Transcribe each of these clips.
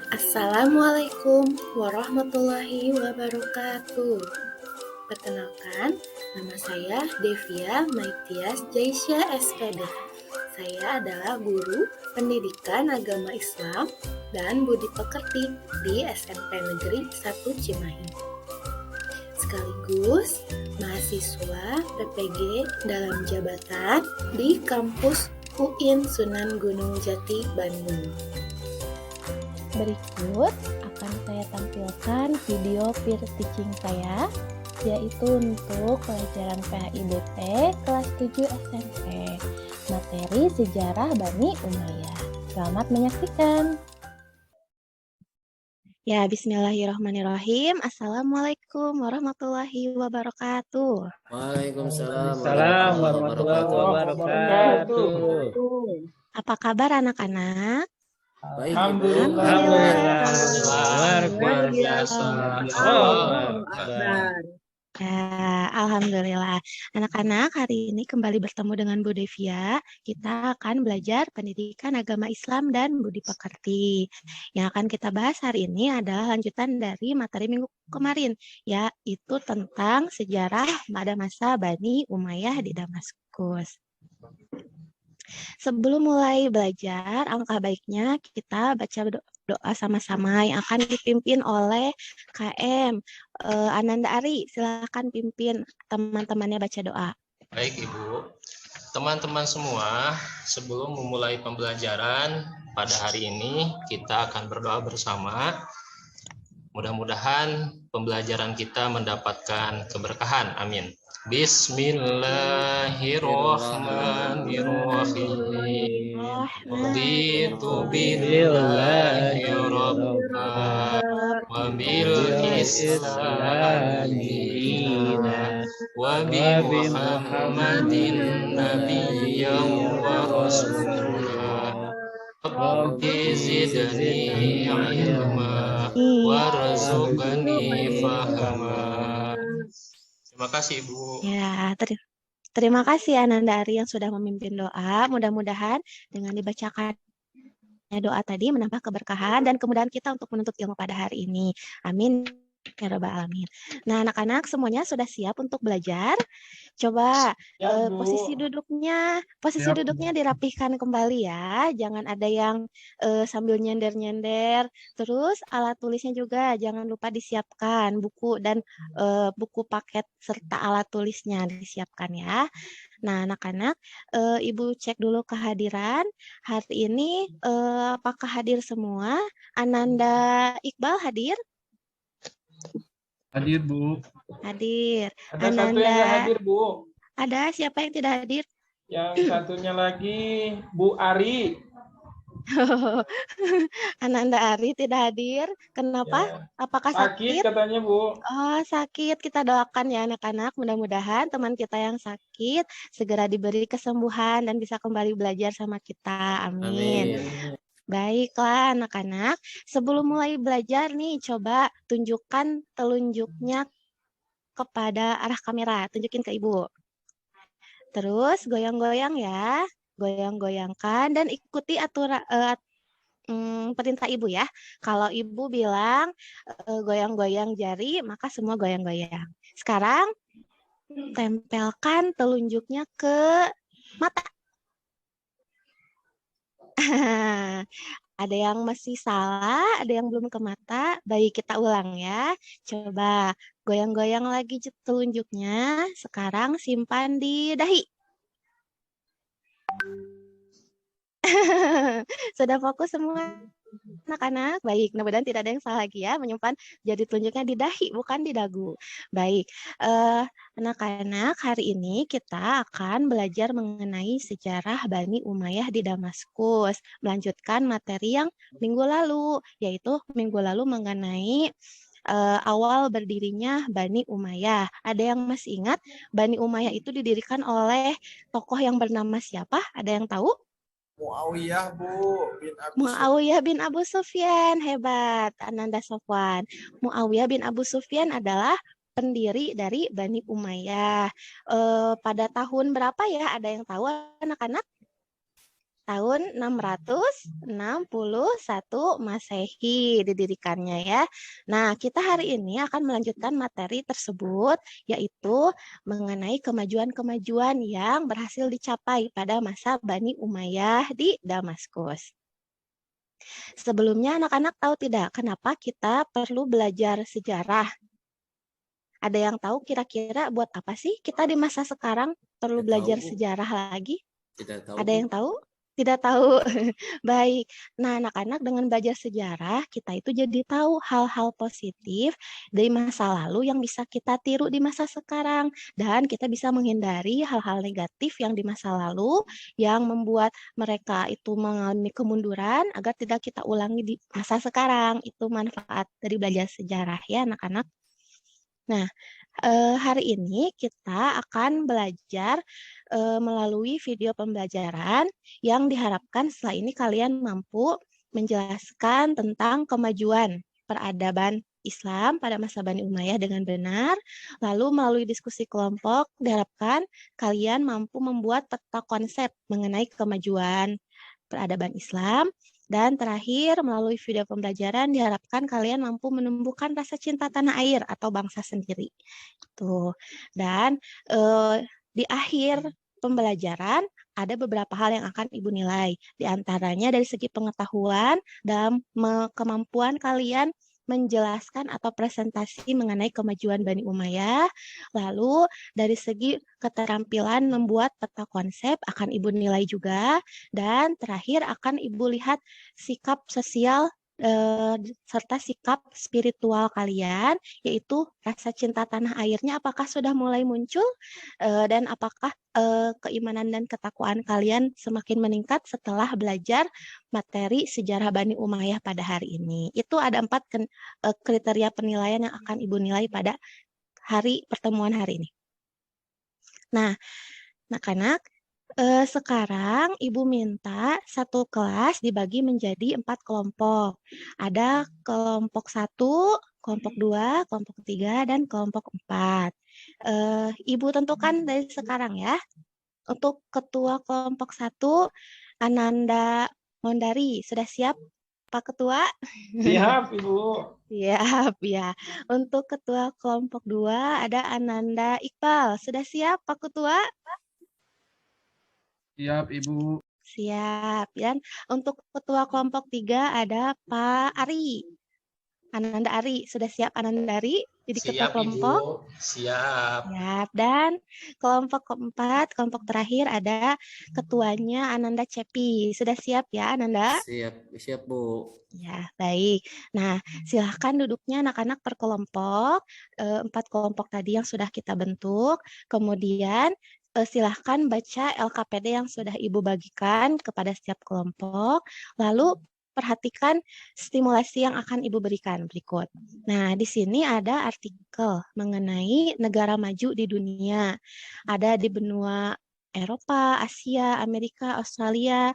Assalamualaikum warahmatullahi wabarakatuh. Perkenalkan, nama saya Devia Maitias Jaisya SPD. Saya adalah guru pendidikan agama Islam dan budi pekerti di SMP Negeri 1 Cimahi. Sekaligus mahasiswa PPG dalam jabatan di kampus UIN Sunan Gunung Jati, Bandung. Berikut akan saya tampilkan video peer teaching saya, yaitu untuk pelajaran PAIBP kelas 7 SMP, materi sejarah Bani Umayyah. Selamat menyaksikan. Ya, bismillahirrahmanirrahim. Assalamualaikum warahmatullahi wabarakatuh. Waalaikumsalam warahmatullahi wabarakatuh. Apa kabar anak-anak? Baik, Alhamdulillah. luar biasa. Alhamdulillah. Anak-anak, hari ini kembali bertemu dengan Bu Devia. Kita akan belajar pendidikan agama Islam dan budi pekerti. Yang akan kita bahas hari ini adalah lanjutan dari materi minggu kemarin, yaitu tentang sejarah pada masa Bani Umayyah di Damaskus. Sebelum mulai belajar, alangkah baiknya kita baca doa sama-sama yang akan dipimpin oleh KM Ananda Ari. Silakan pimpin teman-temannya baca doa. Baik Ibu, teman-teman semua, sebelum memulai pembelajaran pada hari ini, kita akan berdoa bersama. Mudah-mudahan pembelajaran kita mendapatkan keberkahan. Amin. Bismillahirrahmanirrahim. Raditu billahi rabba wa bil islami dina wa bi Muhammadin nabiyyan wa rasulah. Rabbi zidni ilma warzuqni fahma. Terima kasih Ibu. Ya, terima kasih Ananda Ari yang sudah memimpin doa. Mudah-mudahan dengan dibacakannya doa tadi menambah keberkahan dan kemudahan kita untuk menuntut ilmu pada hari ini. Amin. Ya Rabbal Alamin. Nah, anak-anak semuanya sudah siap untuk belajar? Coba posisi duduknya dirapihkan kembali ya. Jangan ada yang sambil nyender-nyender. Terus alat tulisnya juga jangan lupa disiapkan. Buku dan buku paket serta alat tulisnya disiapkan ya. Nah, anak-anak, Ibu cek dulu kehadiran. Hari ini apakah hadir semua? Ananda Iqbal hadir? Hadir, Bu. Hadir. Ada Ananda. satu yang nggak hadir, Bu. Ada siapa yang tidak hadir? Yang satunya lagi Bu Ari. Ananda Ari tidak hadir. Kenapa? Ya. Apakah sakit? Katanya, Bu. Oh, sakit. Kita doakan ya anak-anak. Mudah-mudahan teman kita yang sakit segera diberi kesembuhan dan bisa kembali belajar sama kita. Amin. Baiklah anak-anak. Sebelum mulai belajar nih, coba tunjukkan telunjuknya kepada arah kamera. Tunjukin ke Ibu. Terus goyang-goyang ya. Goyang-goyangkan dan ikuti aturan perintah Ibu ya. Kalau Ibu bilang goyang-goyang jari, maka semua goyang-goyang. Sekarang tempelkan telunjuknya ke mata. Ada yang masih salah, ada yang belum ke mata. Baik, kita ulang ya. Coba goyang-goyang lagi telunjuknya. Sekarang simpan di dahi. Sudah fokus semua anak-anak? Baik, mudah-mudahan tidak ada yang salah lagi ya. Menyimpan jari telunjuknya di dahi, bukan di dagu. Baik, anak-anak, hari ini kita akan belajar mengenai sejarah Bani Umayyah di Damaskus. Melanjutkan materi yang minggu lalu, yaitu minggu lalu mengenai awal berdirinya Bani Umayyah. Ada yang masih ingat Bani Umayyah itu didirikan oleh tokoh yang bernama siapa? Ada yang tahu? Muawiyah bin Abu Sufyan. Hebat, Ananda Sofwan. Muawiyah bin Abu Sufyan adalah pendiri dari Bani Umayyah. Pada tahun berapa ya? Ada yang tahu anak-anak? tahun 661 Masehi didirikannya ya. Nah, kita hari ini akan melanjutkan materi tersebut, yaitu mengenai kemajuan-kemajuan yang berhasil dicapai pada masa Bani Umayyah di Damaskus. Sebelumnya anak-anak tahu tidak kenapa kita perlu belajar sejarah? Ada yang tahu kira-kira buat apa sih kita di masa sekarang perlu Tidak belajar tahu, Bu. sejarah lagi? Tidak tahu, Ada Bu. yang tahu? Tidak tahu. Baik. Nah, anak-anak dengan belajar sejarah, kita itu jadi tahu hal-hal positif dari masa lalu yang bisa kita tiru di masa sekarang. Dan kita bisa menghindari hal-hal negatif yang di masa lalu yang membuat mereka itu mengalami kemunduran agar tidak kita ulangi di masa sekarang. Itu manfaat dari belajar sejarah ya, anak-anak. Nah, hari ini kita akan belajar melalui video pembelajaran yang diharapkan setelah ini kalian mampu menjelaskan tentang kemajuan peradaban Islam pada masa Bani Umayyah dengan benar. Lalu melalui diskusi kelompok diharapkan kalian mampu membuat peta konsep mengenai kemajuan peradaban Islam. Dan terakhir, melalui video pembelajaran diharapkan kalian mampu menumbuhkan rasa cinta tanah air atau bangsa sendiri. Tuh. Dan di akhir pembelajaran ada beberapa hal yang akan Ibu nilai. Di antaranya dari segi pengetahuan dan kemampuan kalian menjelaskan atau presentasi mengenai kemajuan Bani Umayyah. Lalu dari segi keterampilan membuat peta konsep akan Ibu nilai juga. Dan terakhir akan Ibu lihat sikap sosial serta sikap spiritual kalian, yaitu rasa cinta tanah airnya apakah sudah mulai muncul dan apakah keimanan dan ketakwaan kalian semakin meningkat setelah belajar materi sejarah Bani Umayyah pada hari ini. Itu ada 4 kriteria penilaian yang akan Ibu nilai pada hari pertemuan hari ini. Nah, anak-anak, sekarang Ibu minta satu kelas dibagi menjadi 4 kelompok. Ada kelompok 1, kelompok 2, kelompok 3, dan kelompok 4. Ibu tentukan dari sekarang ya. Untuk ketua kelompok 1, Ananda Mondari. Sudah siap, Pak Ketua? Siap, Ibu. Siap, ya. Untuk ketua kelompok 2, ada Ananda Iqbal. Sudah siap, Pak Ketua? Siap, Ibu. Siap. Dan untuk ketua kelompok 3 ada Pak Ari. Ananda Ari. Sudah siap Ananda Ari? Jadi ketua Siap, kelompok? Ibu. Siap. Siap. Dan kelompok keempat, kelompok terakhir ada ketuanya Ananda Cepi. Sudah siap ya Ananda? Siap, Bu. Ya, baik. Nah, silahkan duduknya anak-anak per kelompok, 4 kelompok tadi yang sudah kita bentuk. Kemudian silahkan baca LKPD yang sudah Ibu bagikan kepada setiap kelompok. Lalu perhatikan stimulasi yang akan Ibu berikan berikut. Nah, di sini ada artikel mengenai negara maju di dunia. Ada di benua Eropa, Asia, Amerika, Australia.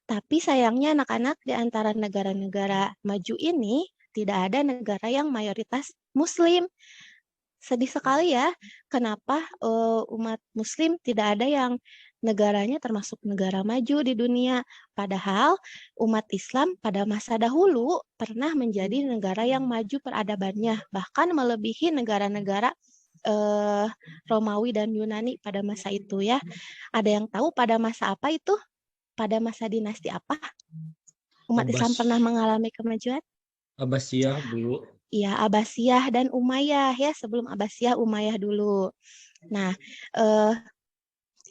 Tapi sayangnya anak-anak di antara negara-negara maju ini tidak ada negara yang mayoritas Muslim. Sedih sekali ya, kenapa umat Muslim tidak ada yang negaranya termasuk negara maju di dunia. Padahal umat Islam pada masa dahulu pernah menjadi negara yang maju peradabannya, bahkan melebihi negara-negara Romawi dan Yunani pada masa itu ya. Ada yang tahu pada masa apa itu? Pada masa dinasti apa umat Islam pernah mengalami kemajuan? Abbasiyah, Bu. Iya, Abbasiyah dan Umayyah ya, sebelum Abbasiyah Umayyah dulu. Nah,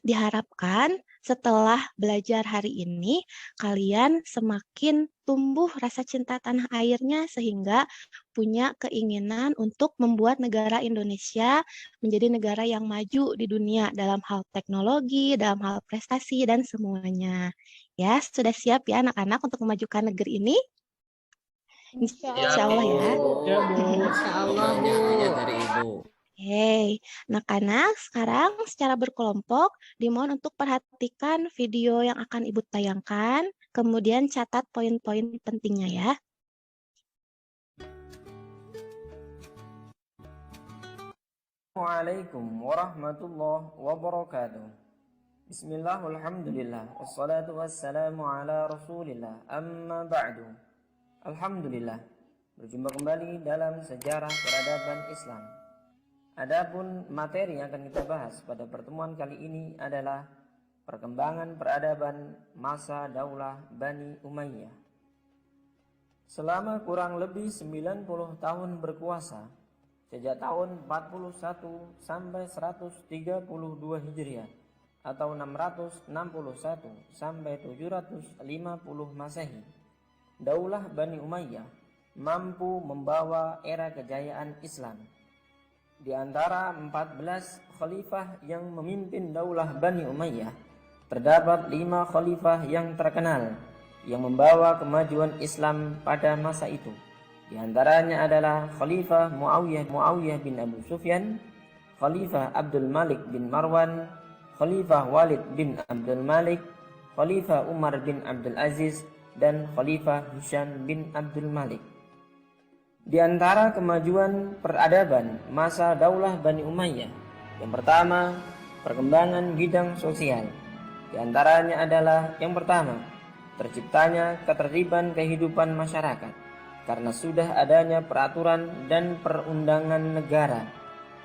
diharapkan setelah belajar hari ini, kalian semakin tumbuh rasa cinta tanah airnya sehingga punya keinginan untuk membuat negara Indonesia menjadi negara yang maju di dunia dalam hal teknologi, dalam hal prestasi, dan semuanya. Ya, sudah siap ya anak-anak untuk memajukan negeri ini? Insya Allah ya. Ya, Bu. Insya Allah, Bu. Dari Ibu. Hey, anak-anak, sekarang secara berkelompok dimohon untuk perhatikan video yang akan Ibu tayangkan, kemudian catat poin-poin pentingnya ya. Assalamualaikum warahmatullahi wabarakatuh. Bismillah, walhamdulillah, wassalatu wassalamu ala rasulillah, amma ba'du. Alhamdulillah, berjumpa kembali dalam sejarah peradaban Islam. Adapun materi yang akan kita bahas pada pertemuan kali ini adalah perkembangan peradaban masa Daulah Bani Umayyah. Selama kurang lebih 90 tahun berkuasa, sejak tahun 41 sampai 132 Hijriah atau 661 sampai 750 Masehi, Daulah Bani Umayyah mampu membawa era kejayaan Islam. Di antara 14 khalifah yang memimpin Daulah Bani Umayyah, terdapat 5 khalifah yang terkenal yang membawa kemajuan Islam pada masa itu. Di antaranya adalah Khalifah Muawiyah bin Abu Sufyan, Khalifah Abdul Malik bin Marwan, Khalifah Walid bin Abdul Malik, Khalifah Umar bin Abdul Aziz, dan Khalifah Hisham bin Abdul Malik. Di antara kemajuan peradaban masa Daulah Bani Umayyah, yang pertama, perkembangan bidang sosial. Di antaranya adalah yang pertama, terciptanya ketertiban kehidupan masyarakat karena sudah adanya peraturan dan perundangan negara,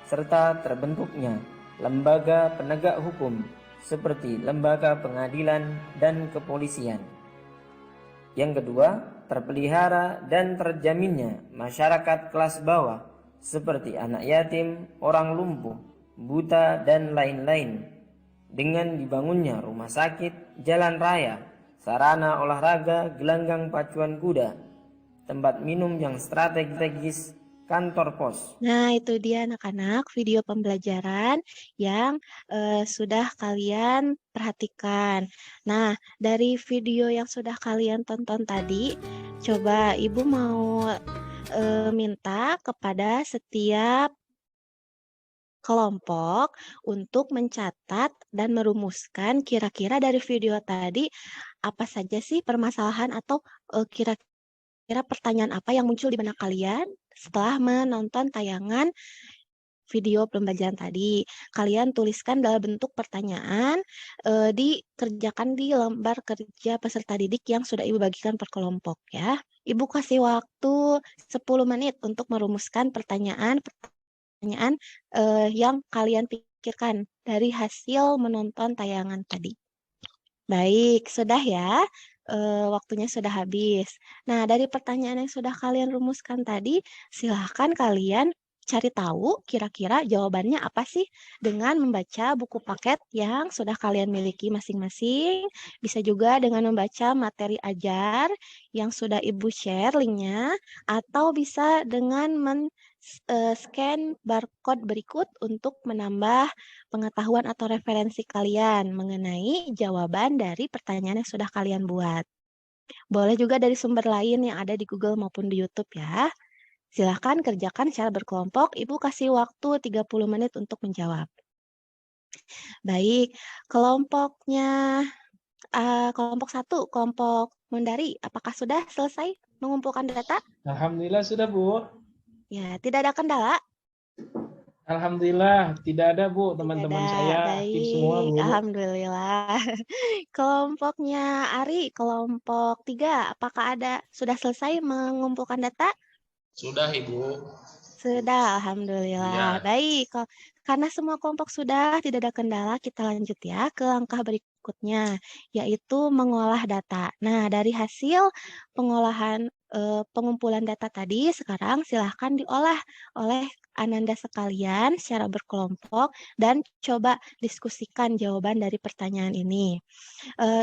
serta terbentuknya lembaga penegak hukum seperti lembaga pengadilan dan kepolisian. Yang kedua, terpelihara dan terjaminnya masyarakat kelas bawah seperti anak yatim, orang lumpuh, buta, dan lain-lain, dengan dibangunnya rumah sakit, jalan raya, sarana olahraga, gelanggang pacuan kuda, tempat minum yang strategis, kantor pos. Nah, itu dia anak-anak video pembelajaran yang sudah kalian perhatikan. Nah, dari video yang sudah kalian tonton tadi, coba Ibu mau minta kepada setiap kelompok untuk mencatat dan merumuskan kira-kira dari video tadi apa saja sih permasalahan atau kira-kira pertanyaan apa yang muncul di benak kalian setelah menonton tayangan video pembelajaran tadi. Kalian tuliskan dalam bentuk pertanyaan, dikerjakan di lembar kerja peserta didik yang sudah Ibu bagikan per kelompok ya. Ibu kasih waktu 10 menit untuk merumuskan pertanyaan yang kalian pikirkan dari hasil menonton tayangan tadi. Baik, sudah ya. Waktunya sudah habis. Nah, dari pertanyaan yang sudah kalian rumuskan tadi, silahkan kalian cari tahu kira-kira jawabannya apa sih dengan membaca buku paket yang sudah kalian miliki masing-masing. Bisa juga dengan membaca materi ajar yang sudah Ibu share linknya, atau bisa dengan scan barcode berikut untuk menambah pengetahuan atau referensi kalian mengenai jawaban dari pertanyaan yang sudah kalian buat. Boleh juga dari sumber lain yang ada di Google maupun di YouTube ya. Silahkan kerjakan secara berkelompok. Ibu kasih waktu 30 menit untuk menjawab. Baik, kelompok 1, kelompok Mundari, apakah sudah selesai mengumpulkan data? Alhamdulillah sudah, Bu. Ya, tidak ada kendala? Alhamdulillah tidak ada, Bu. Teman-teman saya aktif semua, Bu. Alhamdulillah. Kelompoknya Ari, kelompok 3, apakah sudah selesai mengumpulkan data? Sudah, Ibu. Sudah, alhamdulillah. Iya. Baik, karena semua kelompok sudah tidak ada kendala, kita lanjut ya ke langkah berikutnya, yaitu mengolah data. Nah, dari hasil pengolahan pengumpulan data tadi, sekarang silahkan diolah oleh Ananda sekalian secara berkelompok dan coba diskusikan jawaban dari pertanyaan ini.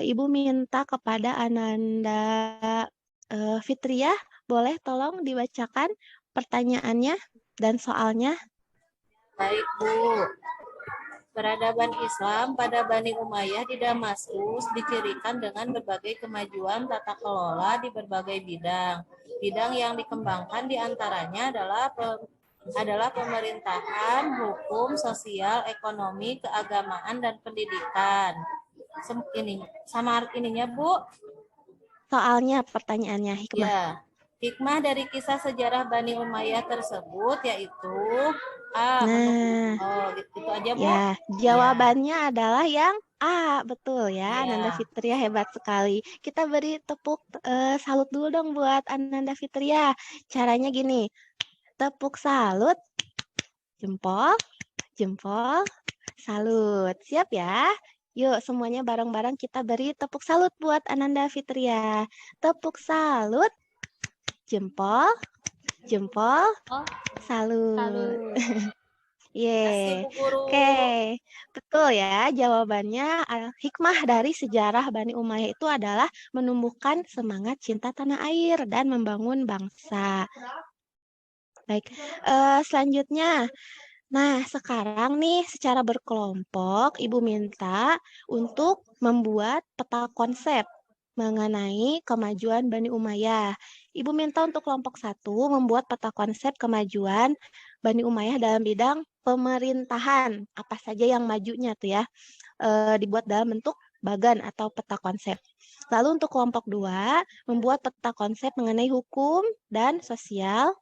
Ibu minta kepada Ananda Fitriah, boleh tolong dibacakan pertanyaannya dan soalnya? Baik, Bu. Peradaban Islam pada Bani Umayyah di Damaskus dicirikan dengan berbagai kemajuan tata kelola di berbagai bidang. Bidang yang dikembangkan diantaranya adalah pemerintahan, hukum, sosial, ekonomi, keagamaan, dan pendidikan. Sama ininya, Bu? Soalnya pertanyaannya hikmah. Ya. Hikmah dari kisah sejarah Bani Umayyah tersebut yaitu Nah, itu aja, Bu. ya, jawabannya adalah yang Betul ya, Ananda Iya. Fitria hebat sekali. Kita beri tepuk salut dulu dong buat Ananda Fitria. Caranya gini, tepuk salut, jempol, jempol, salut. Siap ya? Yuk semuanya bareng-bareng kita beri tepuk salut buat Ananda Fitria. Tepuk salut, jempol, jempol, Oh, salut. salut. Yeay. Kasih Bu Guru. Oke, betul ya jawabannya. Hikmah dari sejarah Bani Umayyah itu adalah menumbuhkan semangat cinta tanah air dan membangun bangsa. Baik, selanjutnya. Nah, sekarang nih secara berkelompok Ibu minta untuk membuat peta konsep mengenai kemajuan Bani Umayyah. Ibu minta untuk kelompok 1 membuat peta konsep kemajuan Bani Umayyah dalam bidang pemerintahan. Apa saja yang majunya tuh ya, dibuat dalam bentuk bagan atau peta konsep. Lalu untuk kelompok 2 membuat peta konsep mengenai hukum dan sosial.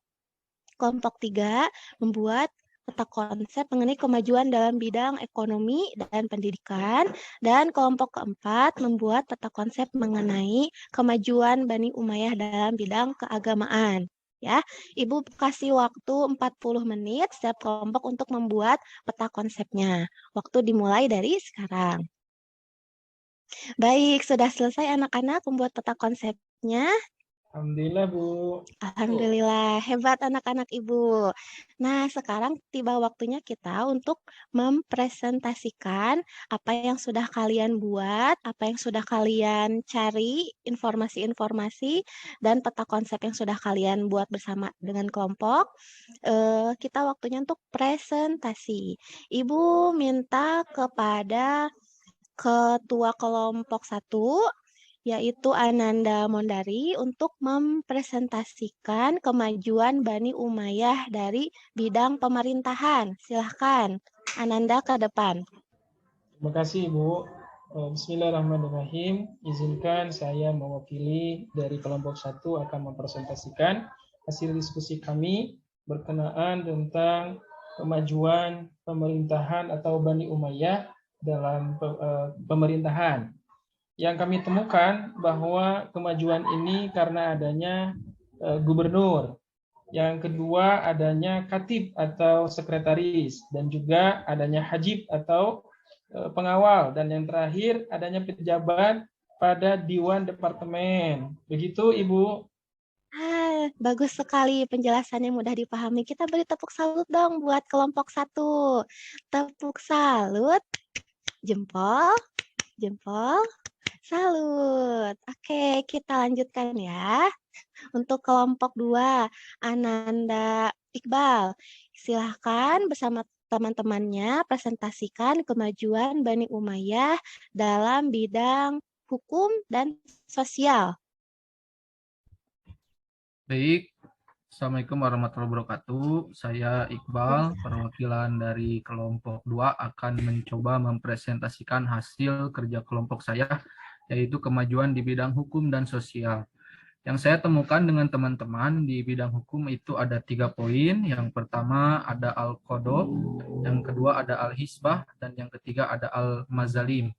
Kelompok 3 membuat peta konsep mengenai kemajuan dalam bidang ekonomi dan pendidikan, dan kelompok keempat membuat peta konsep mengenai kemajuan Bani Umayyah dalam bidang keagamaan. Ya, Ibu kasih waktu 40 menit setiap kelompok untuk membuat peta konsepnya. Waktu dimulai dari sekarang. Baik, sudah selesai anak-anak membuat peta konsepnya. Alhamdulillah, Bu. Alhamdulillah, hebat anak-anak Ibu. Nah, sekarang tiba waktunya kita untuk mempresentasikan apa yang sudah kalian buat, apa yang sudah kalian cari, informasi-informasi, dan peta konsep yang sudah kalian buat bersama dengan kelompok. Kita waktunya untuk presentasi. Ibu minta kepada Ketua Kelompok 1, yaitu Ananda Mondari, untuk mempresentasikan kemajuan Bani Umayyah dari bidang pemerintahan. Silahkan, Ananda ke depan. Terima kasih, Bu. Bismillahirrahmanirrahim. Izinkan saya mewakili dari kelompok 1 akan mempresentasikan hasil diskusi kami berkenaan tentang kemajuan pemerintahan atau Bani Umayyah dalam pemerintahan. Yang kami temukan bahwa kemajuan ini karena adanya gubernur. Yang kedua adanya katib atau sekretaris, dan juga adanya hajib atau pengawal, dan yang terakhir adanya pejabat pada Dewan Departemen. Begitu, Ibu. Bagus sekali penjelasannya, mudah dipahami. Kita beri tepuk salut dong buat kelompok 1. Tepuk salut, jempol, jempol, salut. Oke, kita lanjutkan ya. Untuk kelompok 2, Ananda Iqbal. Silahkan bersama teman-temannya presentasikan kemajuan Bani Umayyah dalam bidang hukum dan sosial. Baik, Assalamualaikum warahmatullahi wabarakatuh. Saya Iqbal, perwakilan dari kelompok 2 akan mencoba mempresentasikan hasil kerja kelompok saya, yaitu kemajuan di bidang hukum dan sosial. Yang saya temukan dengan teman-teman di bidang hukum itu ada 3 poin. Yang pertama ada al-qadha, yang kedua ada al-hisbah, dan yang ketiga ada al-mazalim,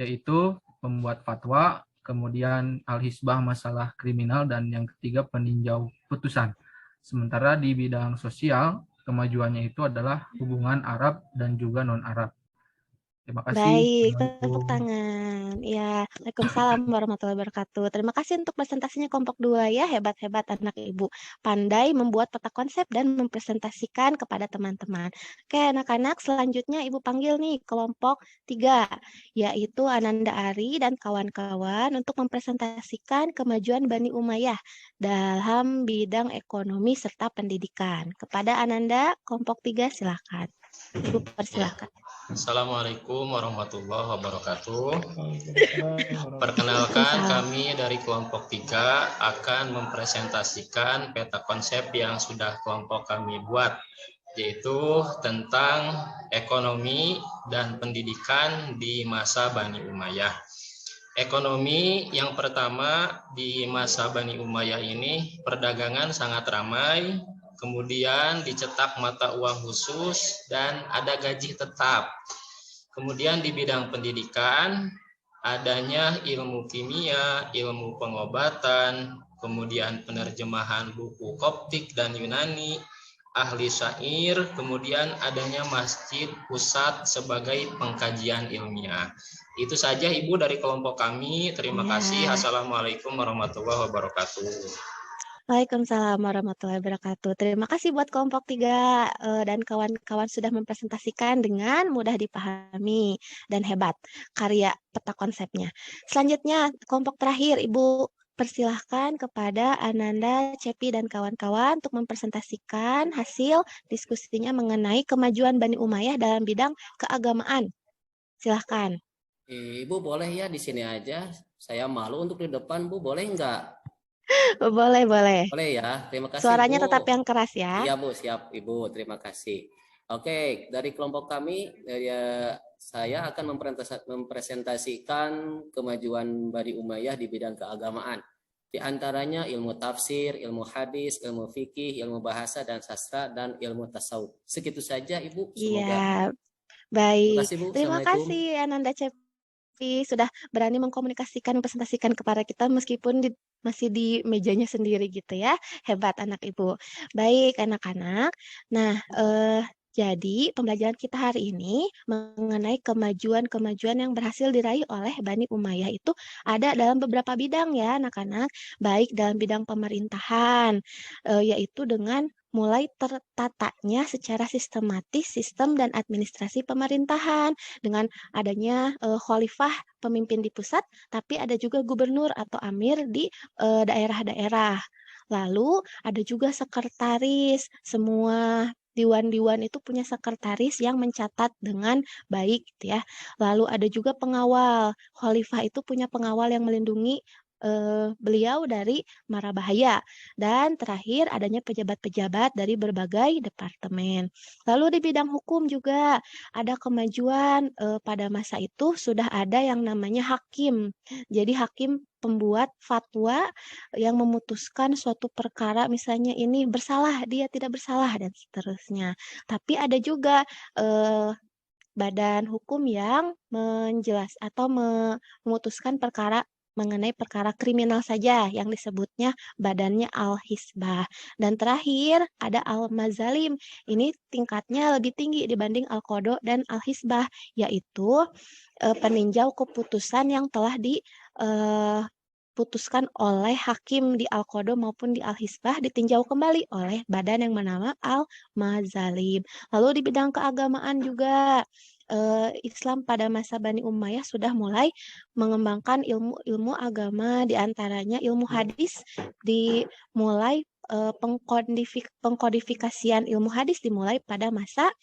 yaitu membuat fatwa, kemudian al-hisbah masalah kriminal, dan yang ketiga peninjau putusan. Sementara di bidang sosial, kemajuannya itu adalah hubungan Arab dan juga non-Arab. Terima kasih. Baik, tepuk tangan. Ya, Waalaikumsalam warahmatullahi wabarakatuh. Terima kasih untuk presentasinya kelompok 2 ya, hebat-hebat anak Ibu. Pandai membuat peta konsep dan mempresentasikan kepada teman-teman. Oke, anak-anak, selanjutnya Ibu panggil nih kelompok 3, yaitu Ananda Ari dan kawan-kawan untuk mempresentasikan kemajuan Bani Umayyah dalam bidang ekonomi serta pendidikan. Kepada Ananda, kelompok 3 silakan. Ibu persilahkan. Assalamualaikum warahmatullahi wabarakatuh. Perkenalkan, kami dari kelompok 3 akan mempresentasikan peta konsep yang sudah kelompok kami buat, yaitu tentang ekonomi dan pendidikan di masa Bani Umayyah. Ekonomi yang pertama, di masa Bani Umayyah ini perdagangan sangat ramai, kemudian dicetak mata uang khusus dan ada gaji tetap. Kemudian di bidang pendidikan, adanya ilmu kimia, ilmu pengobatan, kemudian penerjemahan buku Koptik dan Yunani, ahli syair, kemudian adanya masjid pusat sebagai pengkajian ilmiah. Itu saja Ibu dari kelompok kami. Terima kasih. Assalamualaikum warahmatullahi wabarakatuh. Waalaikumsalam warahmatullahi wabarakatuh. Terima kasih buat kelompok 3 dan kawan-kawan sudah mempresentasikan dengan mudah dipahami dan hebat karya peta konsepnya. Selanjutnya kelompok terakhir, Ibu persilahkan kepada Ananda, Cepi, dan kawan-kawan untuk mempresentasikan hasil diskusinya mengenai kemajuan Bani Umayyah dalam bidang keagamaan. Silahkan. Ibu boleh ya di sini aja. Saya malu untuk di depan, Bu. Boleh nggak? Boleh, boleh. Boleh ya. Terima kasih, Suaranya Bu. tetap yang keras ya. Iya, Bu. Siap, Ibu. Terima kasih. Oke, dari kelompok kami, saya akan mempresentasikan kemajuan Bani Umayyah di bidang keagamaan. Di antaranya ilmu tafsir, ilmu hadis, ilmu fikih, ilmu bahasa dan sastra, dan ilmu tasawuf. Segitu saja, Ibu. Semoga. Iya, baik. Terima kasih, Bu. Terima Assalamualaikum. kasih Ananda Cepi sudah berani mengkomunikasikan, mempresentasikan kepada kita meskipun masih di mejanya sendiri gitu ya. Hebat anak Ibu. Baik anak-anak. Nah, jadi pembelajaran kita hari ini mengenai kemajuan-kemajuan yang berhasil diraih oleh Bani Umayyah itu ada dalam beberapa bidang ya anak-anak. Baik dalam bidang pemerintahan, yaitu dengan mulai tertatanya secara sistematis sistem dan administrasi pemerintahan dengan adanya khalifah pemimpin di pusat, tapi ada juga gubernur atau amir di daerah-daerah. Lalu ada juga sekretaris, semua diwan-diwan itu punya sekretaris yang mencatat dengan baik gitu ya. Lalu ada juga pengawal, khalifah itu punya pengawal yang melindungi beliau dari mara bahaya. Dan terakhir adanya pejabat-pejabat dari berbagai departemen. Lalu di bidang hukum juga ada kemajuan pada masa itu sudah ada yang namanya hakim. Jadi hakim pembuat fatwa yang memutuskan suatu perkara misalnya ini bersalah, dia tidak bersalah dan seterusnya. Tapi ada juga badan hukum yang atau memutuskan perkara mengenai perkara kriminal saja yang disebutnya badannya Al-Hisbah. Dan terakhir ada Al-Mazalim. Ini tingkatnya lebih tinggi dibanding Al-Qadha dan Al-Hisbah, yaitu peninjau keputusan yang telah diputuskan oleh hakim di Al-Qadha maupun di Al-Hisbah ditinjau kembali oleh badan yang bernama Al-Mazalim. Lalu di bidang keagamaan juga Islam pada masa Bani Umayyah sudah mulai mengembangkan ilmu agama, diantaranya ilmu hadis dimulai pengkodifikasian ilmu hadis dimulai pada masa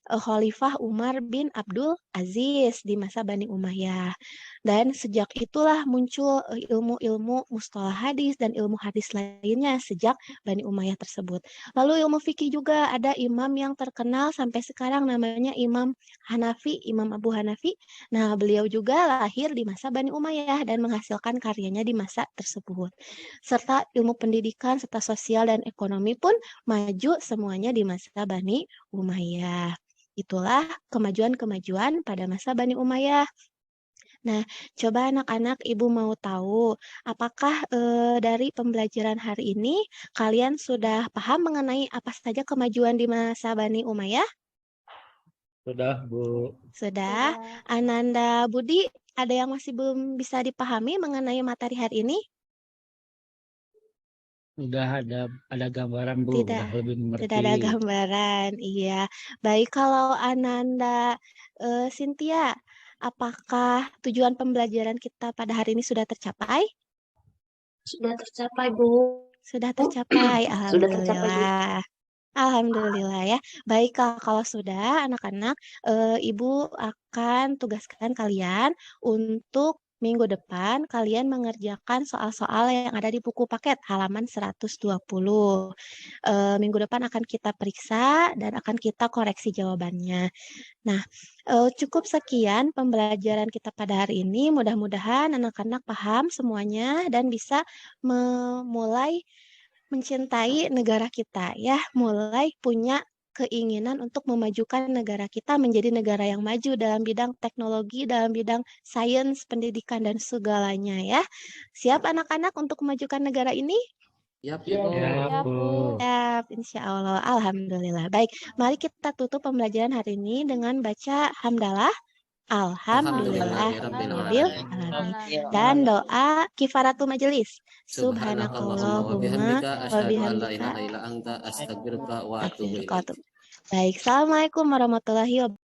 Khalifah Umar bin Abdul Aziz di masa Bani Umayyah. Dan sejak itulah muncul ilmu-ilmu mustalah hadis dan ilmu hadis lainnya sejak Bani Umayyah tersebut. Lalu ilmu fikih juga ada imam yang terkenal sampai sekarang namanya Imam Hanafi, Imam Abu Hanafi. Nah, beliau juga lahir di masa Bani Umayyah dan menghasilkan karyanya di masa tersebut. Serta ilmu pendidikan serta sosial dan ekonomi pun maju semuanya di masa Bani Umayyah. Itulah kemajuan-kemajuan pada masa Bani Umayyah. Nah, coba anak-anak Ibu mau tahu, apakah dari pembelajaran hari ini kalian sudah paham mengenai apa saja kemajuan di masa Bani Umayyah? Sudah, Bu. Sudah. Ananda Budi, ada yang masih belum bisa dipahami mengenai materi hari ini? Sudah ada gambaran, Bu. Tidak, Sudah lebih mengerti. tidak ada gambaran. Iya. Baik, kalau Ananda Cynthia, apakah tujuan pembelajaran kita pada hari ini sudah tercapai? Sudah tercapai, Bu. Sudah tercapai. Sudah tercapai, Bu. Alhamdulillah. Alhamdulillah ya. Baik, kalau sudah anak-anak, Ibu akan tugaskan kalian untuk minggu depan kalian mengerjakan soal-soal yang ada di buku paket halaman 120. Minggu depan akan kita periksa dan akan kita koreksi jawabannya. Nah, cukup sekian pembelajaran kita pada hari ini. Mudah-mudahan anak-anak paham semuanya dan bisa memulai mencintai negara kita ya, mulai punya keinginan untuk memajukan negara kita menjadi negara yang maju dalam bidang teknologi, dalam bidang sains, pendidikan, dan segalanya ya. Siap anak-anak untuk memajukan negara ini? Yap, Siap, Ibu. Ya, Bu. Siap, insya Allah. Alhamdulillah. Baik, mari kita tutup pembelajaran hari ini dengan baca hamdalah. Alhamdulillahirabbil alamin. Dan doa kifaratul majelis. Subhanakallahumma wa Subhanakallahumma bihamdika wa asyhadu an la bihamdika ilaha illa anta astaghfiruka wa atubu ilaik. Baik, assalamualaikum warahmatullahi wabarakatuh.